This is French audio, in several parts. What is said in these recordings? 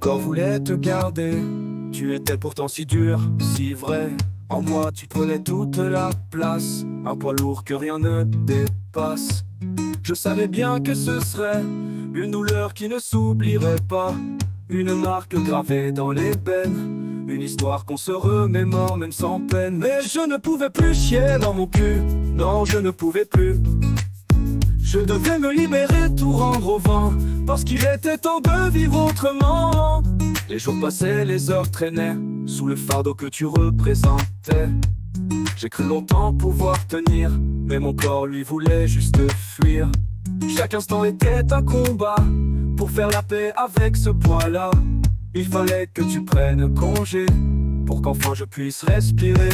corps voulait te garder. Tu étais pourtant si dur, si vrai. En moi tu prenais toute la place, un poids lourd que rien ne dépasse. Je savais bien que ce serait une douleur qui ne s'oublierait pas, une marque gravée dans l'ébène, une histoire qu'on se remémore même sans peine. Mais je ne pouvais plus chier dans mon cul, non je ne pouvais plus. Je devais me libérer, tout rendre au vent, parce qu'il était temps de vivre autrement. Les jours passaient, les heures traînaient, sous le fardeau que tu représentais. J'ai cru longtemps pouvoir tenir, mais mon corps lui voulait juste fuir. Chaque instant était un combat, pour faire la paix avec ce poids-là. Il fallait que tu prennes congé, pour qu'enfin je puisse respirer.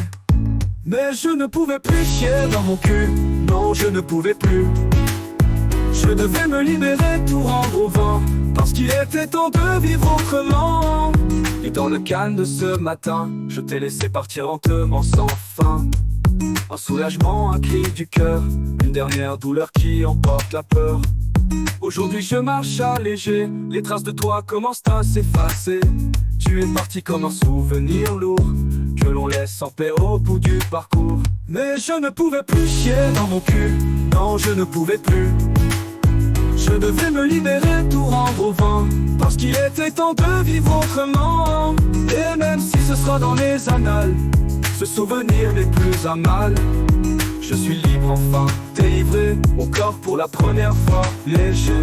Mais je ne pouvais plus chier dans mon cul, non je ne pouvais plus. Je devais me libérer, tout rendre au vent, parce qu'il était temps de vivre autrement. Et dans le calme de ce matin, je t'ai laissé partir lentement sans fin. Un soulagement, un cri du cœur, une dernière douleur qui emporte la peur. Aujourd'hui je marche allégé, les traces de toi commencent à s'effacer. Tu es parti comme un souvenir lourd, que l'on laisse en paix au bout du parcours. Mais je ne pouvais plus chier dans mon cul, non je ne pouvais plus. Je devais me libérer, tout rendre au vent, parce qu'il était temps de vivre autrement. Et même si ce sera dans les annales, ce souvenir n'est plus un mal. Je suis libre enfin, délivré, mon corps pour la première fois léger.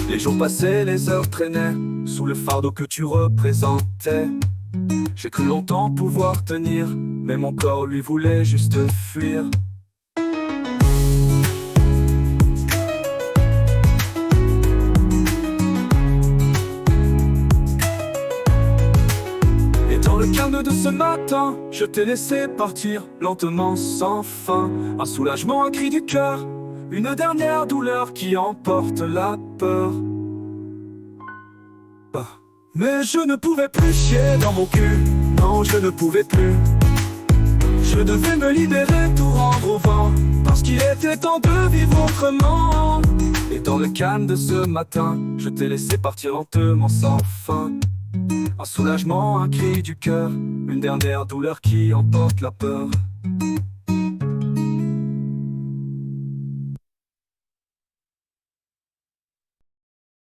Les jours passaient, les heures traînaient, sous le fardeau que tu représentais. J'ai cru longtemps pouvoir tenir, mais mon corps lui voulait juste fuir. Et dans le calme de ce matin, je t'ai laissé partir lentement sans fin. Un soulagement, un cri du cœur, une dernière douleur qui emporte la peur. Mais je ne pouvais plus chier dans mon cul, non je ne pouvais plus. Je devais me libérer, tout rendre au vent, parce qu'il était temps de vivre autrement. Et dans le calme de ce matin, je t'ai laissé partir lentement sans fin. Un soulagement, un cri du cœur, une dernière douleur qui emporte la peur.